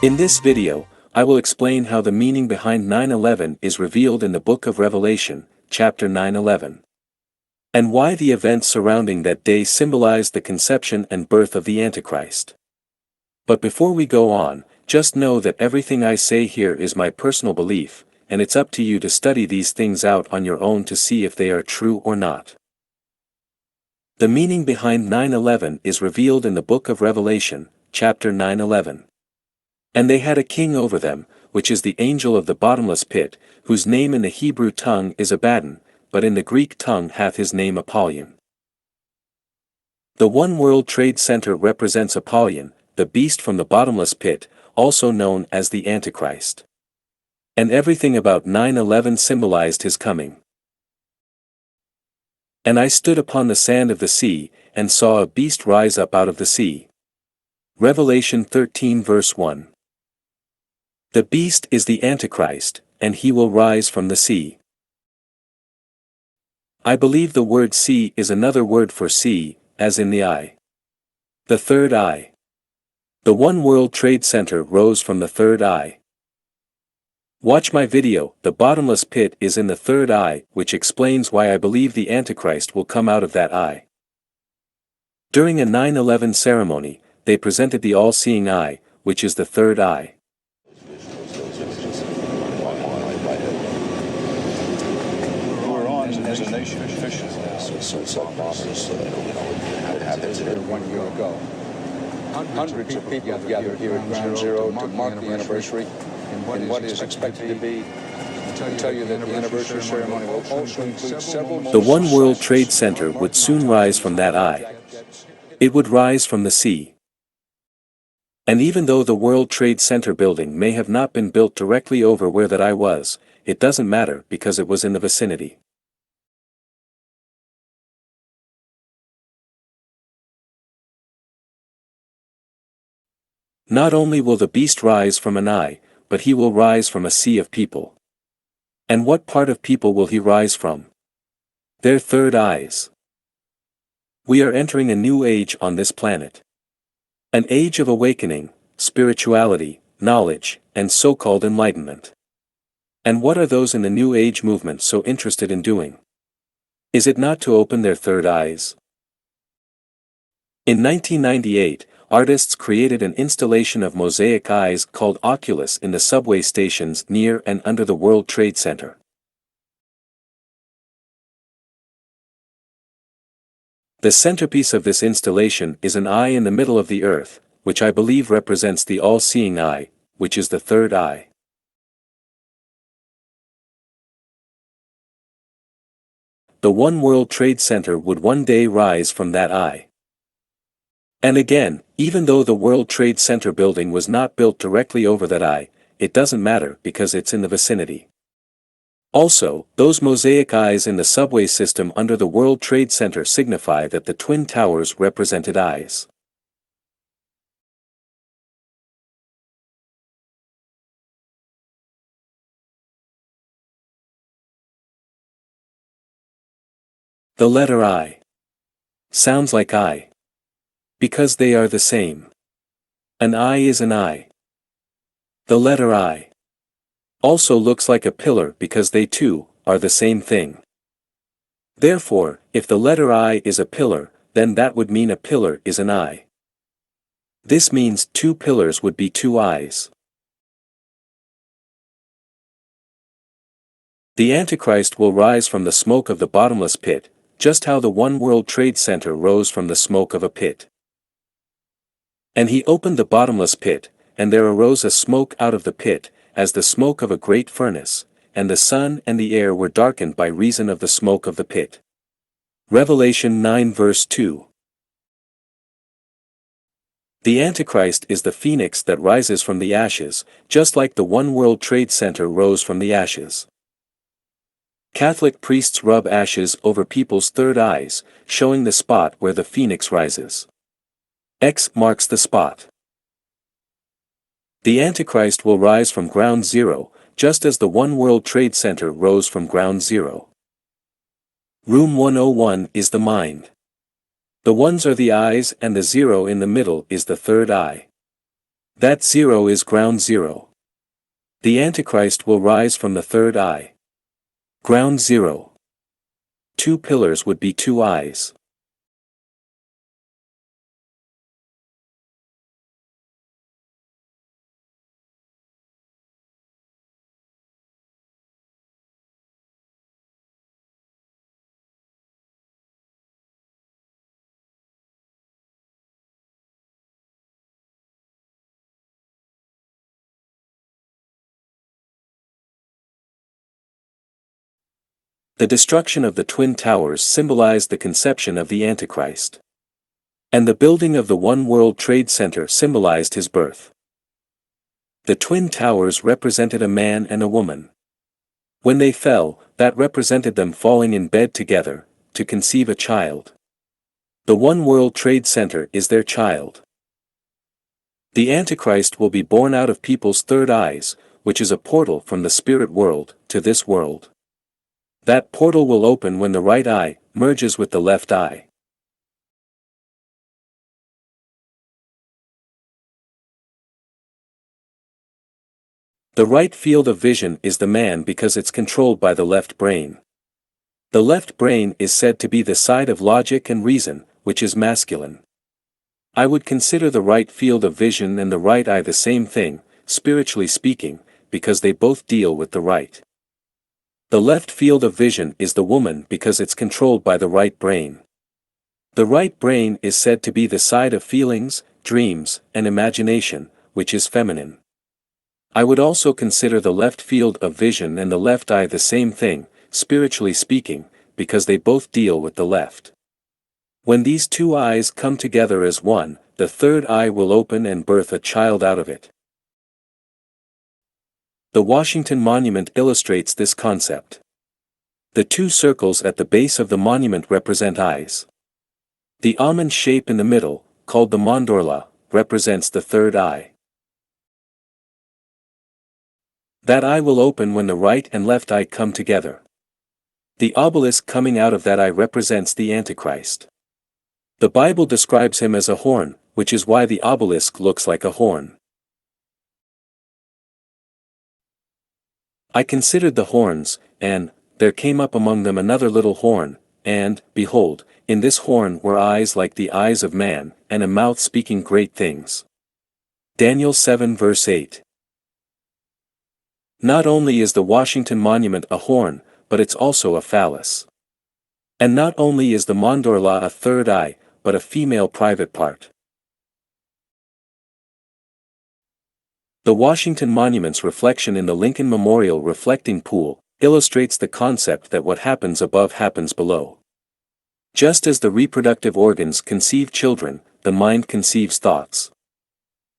In this video, I will explain how the meaning behind 9/11 is revealed in the book of Revelation, chapter 9/11. And why the events surrounding that day symbolize the conception and birth of the Antichrist. But before we go on, just know that everything I say here is my personal belief, and it's up to you to study these things out on your own to see if they are true or not. The meaning behind 9/11 is revealed in the book of Revelation, chapter 9/11. And they had a king over them, which is the angel of the bottomless pit, whose name in the Hebrew tongue is Abaddon, but in the Greek tongue hath his name Apollyon. The One World Trade Center represents Apollyon, the beast from the bottomless pit, also known as the Antichrist. And everything about 9/11 symbolized his coming. And I stood upon the sand of the sea, and saw a beast rise up out of the sea. Revelation 13 verse 1. The beast is the Antichrist, and he will rise from the sea. I believe the word sea is another word for see, as in the eye. The third eye. The One World Trade Center rose from the third eye. Watch my video, The Bottomless Pit is in the third eye, which explains why I believe the Antichrist will come out of that eye. During a 9/11 ceremony, they presented the all-seeing eye, which is the third eye. As a nation, fishing visited 1 year ago. Hundreds of people have gathered here at Ground Zero to mark the anniversary and what is expected to be. I tell you that the anniversary ceremony will also include several. The One World Trade Center would soon rise from that eye. It would rise from the sea. And even though the World Trade Center building may have not been built directly over where that eye was, it doesn't matter because it was in the vicinity. Not only will the beast rise from an eye, but he will rise from a sea of people. And what part of people will he rise from? Their third eyes. We are entering a new age on this planet. An age of awakening, spirituality, knowledge, and so-called enlightenment. And what are those in the New Age movement so interested in doing? Is it not to open their third eyes? In 1998, artists created an installation of Mosaic eyes called Oculus in the subway stations near and under the World Trade Center. The centerpiece of this installation is an eye in the middle of the earth, which I believe represents the all-seeing eye, which is the third eye. The One World Trade Center would one day rise from that eye. And again, even though the World Trade Center building was not built directly over that eye, it doesn't matter because it's in the vicinity. Also, those mosaic eyes in the subway system under the World Trade Center signify that the Twin Towers represented eyes. The letter I. Sounds like I. Because they are the same. An eye is an eye. The letter I. Also looks like a pillar because they too are the same thing. Therefore, if the letter I is a pillar, then that would mean a pillar is an eye. This means two pillars would be two eyes. The Antichrist will rise from the smoke of the bottomless pit, just how the One World Trade Center rose from the smoke of a pit. And he opened the bottomless pit, and there arose a smoke out of the pit, as the smoke of a great furnace, and the sun and the air were darkened by reason of the smoke of the pit. Revelation 9 verse 2. The Antichrist is the phoenix that rises from the ashes, just like the One World Trade Center rose from the ashes. Catholic priests rub ashes over people's third eyes, showing the spot where the phoenix rises. X marks the spot. The Antichrist will rise from ground zero, just as the One World Trade Center rose from ground zero. Room 101 is the mind. The ones are the eyes and the zero in the middle is the third eye. That zero is ground zero. The Antichrist will rise from the third eye. Ground zero. Two pillars would be two eyes. The destruction of the Twin Towers symbolized the conception of the Antichrist. And the building of the One World Trade Center symbolized his birth. The Twin Towers represented a man and a woman. When they fell, that represented them falling in bed together, to conceive a child. The One World Trade Center is their child. The Antichrist will be born out of people's third eyes, which is a portal from the spirit world to this world. That portal will open when the right eye merges with the left eye. The right field of vision is the man because it's controlled by the left brain. The left brain is said to be the side of logic and reason, which is masculine. I would consider the right field of vision and the right eye the same thing, spiritually speaking, because they both deal with the right. The left field of vision is the woman because it's controlled by the right brain. The right brain is said to be the side of feelings, dreams, and imagination, which is feminine. I would also consider the left field of vision and the left eye the same thing, spiritually speaking, because they both deal with the left. When these two eyes come together as one, the third eye will open and birth a child out of it. The Washington Monument illustrates this concept. The two circles at the base of the monument represent eyes. The almond shape in the middle, called the mandorla, represents the third eye. That eye will open when the right and left eye come together. The obelisk coming out of that eye represents the Antichrist. The Bible describes him as a horn, which is why the obelisk looks like a horn. I considered the horns, and there came up among them another little horn, and, behold, in this horn were eyes like the eyes of man, and a mouth speaking great things. Daniel 7 verse 8. Not only is the Washington Monument a horn, but it's also a phallus. And not only is the mandorla a third eye, but a female private part. The Washington Monument's reflection in the Lincoln Memorial reflecting pool illustrates the concept that what happens above happens below. Just as the reproductive organs conceive children, the mind conceives thoughts.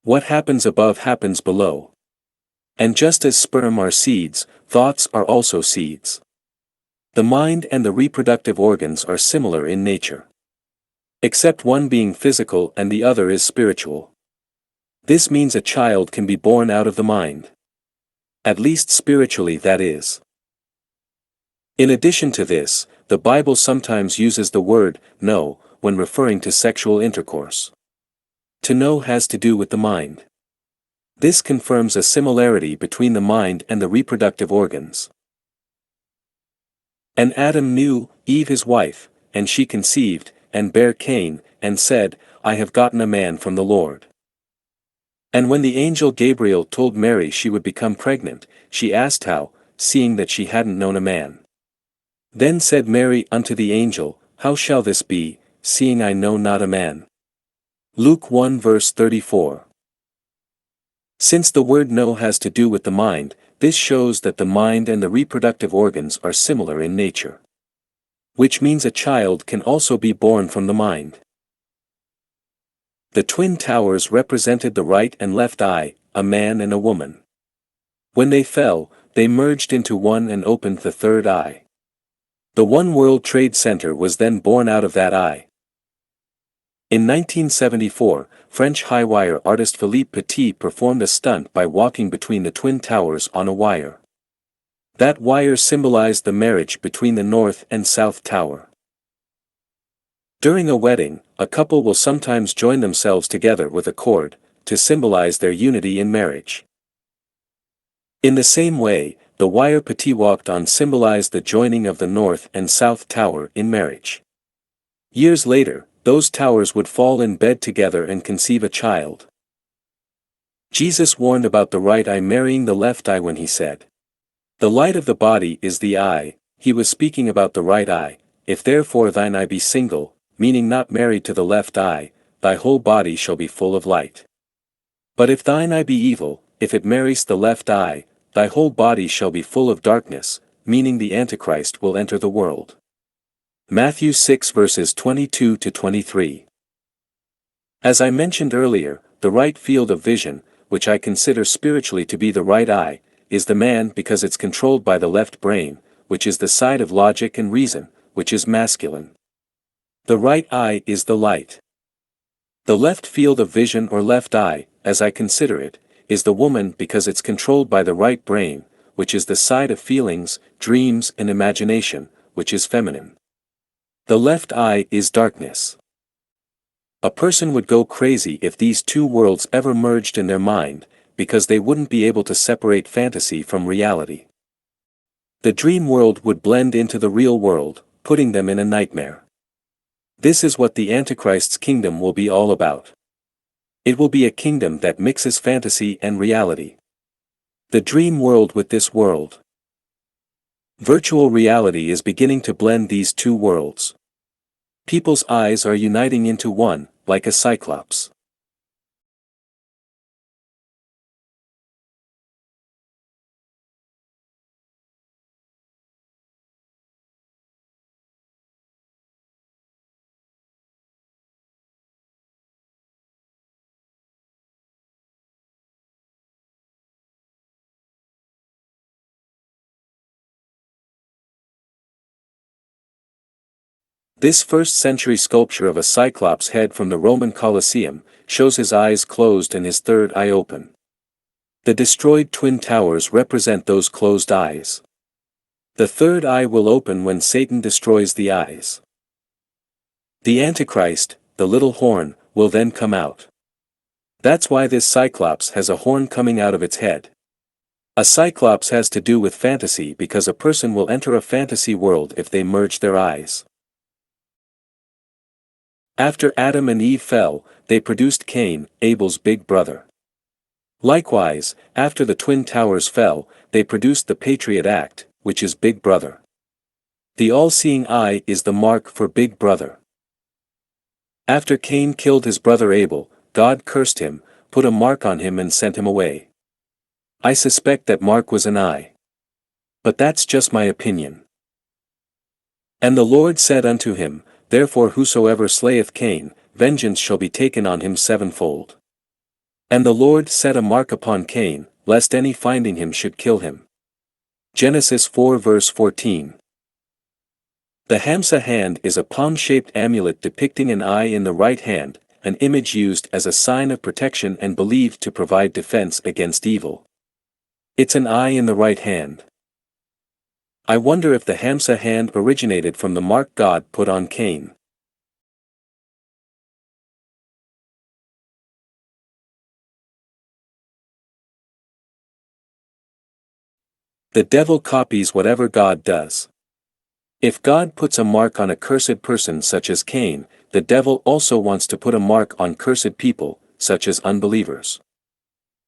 What happens above happens below. And just as sperm are seeds, thoughts are also seeds. The mind and the reproductive organs are similar in nature. Except one being physical and the other is spiritual. This means a child can be born out of the mind. At least spiritually, that is. In addition to this, the Bible sometimes uses the word know when referring to sexual intercourse. To know has to do with the mind. This confirms a similarity between the mind and the reproductive organs. And Adam knew Eve his wife, and she conceived, and bare Cain, and said, I have gotten a man from the Lord. And when the angel Gabriel told Mary she would become pregnant, she asked how, seeing that she hadn't known a man. Then said Mary unto the angel, How shall this be, seeing I know not a man? Luke 1 verse 34. Since the word know has to do with the mind, this shows that the mind and the reproductive organs are similar in nature. Which means a child can also be born from the mind. The Twin Towers represented the right and left eye, a man and a woman. When they fell, they merged into one and opened the third eye. The One World Trade Center was then born out of that eye. In 1974, French high-wire artist Philippe Petit performed a stunt by walking between the Twin Towers on a wire. That wire symbolized the marriage between the North and South Tower. During a wedding, a couple will sometimes join themselves together with a cord, to symbolize their unity in marriage. In the same way, the wire petiwakton symbolized the joining of the north and south tower in marriage. Years later, those towers would fall in bed together and conceive a child. Jesus warned about the right eye marrying the left eye when he said, "The light of the body is the eye." He was speaking about the right eye. "If therefore thine eye be single, meaning not married to the left eye, thy whole body shall be full of light. But if thine eye be evil, if it marries the left eye, thy whole body shall be full of darkness," meaning the Antichrist will enter the world. Matthew 6 verses 22 to 23. As I mentioned earlier, the right field of vision, which I consider spiritually to be the right eye, is the man because it's controlled by the left brain, which is the side of logic and reason, which is masculine. The right eye is the light. The left field of vision or left eye, as I consider it, is the woman because it's controlled by the right brain, which is the side of feelings, dreams and imagination, which is feminine. The left eye is darkness. A person would go crazy if these two worlds ever merged in their mind, because they wouldn't be able to separate fantasy from reality. The dream world would blend into the real world, putting them in a nightmare. This is what the Antichrist's kingdom will be all about. It will be a kingdom that mixes fantasy and reality. The dream world with this world. Virtual reality is beginning to blend these two worlds. People's eyes are uniting into one, like a cyclops. This first-century sculpture of a cyclops head from the Roman Colosseum shows his eyes closed and his third eye open. The destroyed twin towers represent those closed eyes. The third eye will open when Satan destroys the eyes. The Antichrist, the little horn, will then come out. That's why this cyclops has a horn coming out of its head. A cyclops has to do with fantasy because a person will enter a fantasy world if they merge their eyes. After Adam and Eve fell, they produced Cain, Abel's big brother. Likewise, after the twin towers fell, they produced the Patriot Act, which is Big Brother. The all-seeing eye is the mark for Big Brother. After Cain killed his brother Abel, God cursed him, put a mark on him and sent him away. I suspect that mark was an eye. But that's just my opinion. And the Lord said unto him, Therefore whosoever slayeth Cain, vengeance shall be taken on him sevenfold. And the Lord set a mark upon Cain, lest any finding him should kill him. Genesis 4 verse 14. The Hamsa hand is a palm-shaped amulet depicting an eye in the right hand, an image used as a sign of protection and believed to provide defense against evil. It's an eye in the right hand. I wonder if the Hamsa hand originated from the mark God put on Cain. The devil copies whatever God does. If God puts a mark on a cursed person such as Cain, the devil also wants to put a mark on cursed people, such as unbelievers.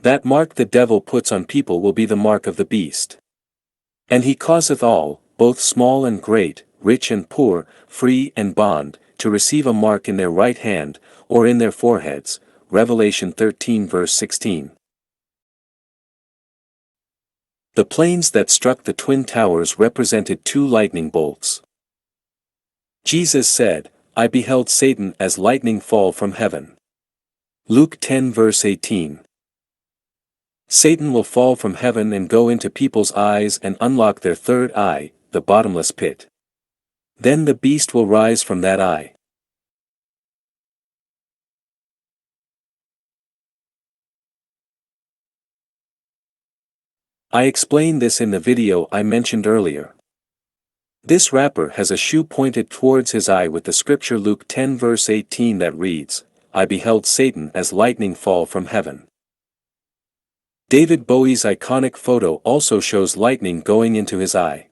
That mark the devil puts on people will be the mark of the beast. And he causeth all, both small and great, rich and poor, free and bond, to receive a mark in their right hand, or in their foreheads. Revelation 13 verse 16. The planes that struck the twin towers represented two lightning bolts. Jesus said, I beheld Satan as lightning fall from heaven. Luke 10 verse 18. Satan will fall from heaven and go into people's eyes and unlock their third eye, the bottomless pit. Then the beast will rise from that eye. I explained this in the video I mentioned earlier. This rapper has a shoe pointed towards his eye with the scripture Luke 10 verse 18 that reads, I beheld Satan as lightning fall from heaven. David Bowie's iconic photo also shows lightning going into his eye.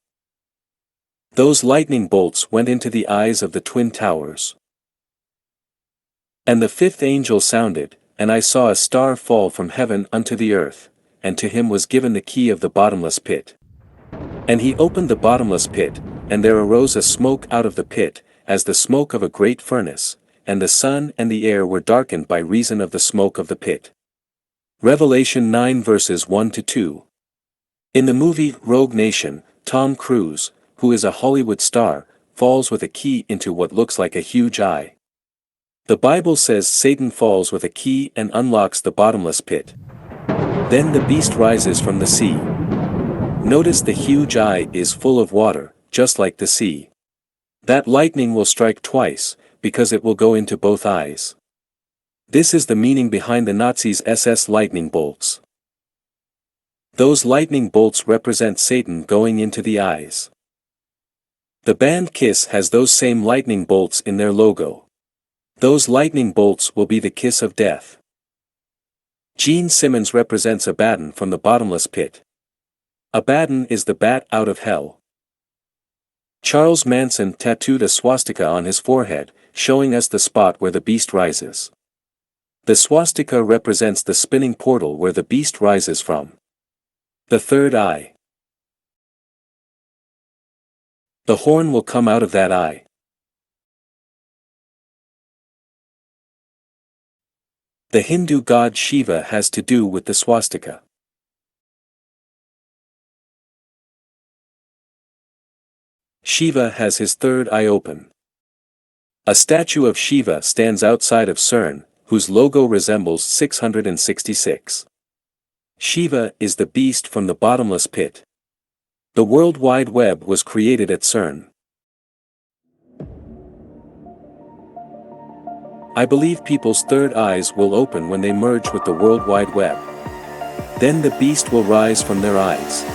Those lightning bolts went into the eyes of the twin towers. And the fifth angel sounded, and I saw a star fall from heaven unto the earth, and to him was given the key of the bottomless pit. And he opened the bottomless pit, and there arose a smoke out of the pit, as the smoke of a great furnace, and the sun and the air were darkened by reason of the smoke of the pit. Revelation 9 verses 1-2. In the movie Rogue Nation, Tom Cruise, who is a Hollywood star, falls with a key into what looks like a huge eye. The Bible says Satan falls with a key and unlocks the bottomless pit. Then the beast rises from the sea. Notice the huge eye is full of water, just like the sea. That lightning will strike twice, because it will go into both eyes. This is the meaning behind the Nazis' SS lightning bolts. Those lightning bolts represent Satan going into the eyes. The band Kiss has those same lightning bolts in their logo. Those lightning bolts will be the kiss of death. Gene Simmons represents Abaddon from the bottomless pit. Abaddon is the bat out of hell. Charles Manson tattooed a swastika on his forehead, showing us the spot where the beast rises. The swastika represents the spinning portal where the beast rises from. The third eye. The horn will come out of that eye. The Hindu god Shiva has to do with the swastika. Shiva has his third eye open. A statue of Shiva stands outside of CERN, whose logo resembles 666. Shiva is the beast from the bottomless pit. The World Wide Web was created at CERN. I believe people's third eyes will open when they merge with the World Wide Web. Then the beast will rise from their eyes.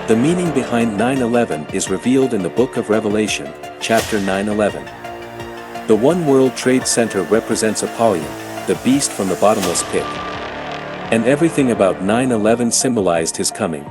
The meaning behind 9/11 is revealed in the book of Revelation, chapter 9/11. The One World Trade Center represents Apollyon, the beast from the bottomless pit. And everything about 9/11 symbolized his coming.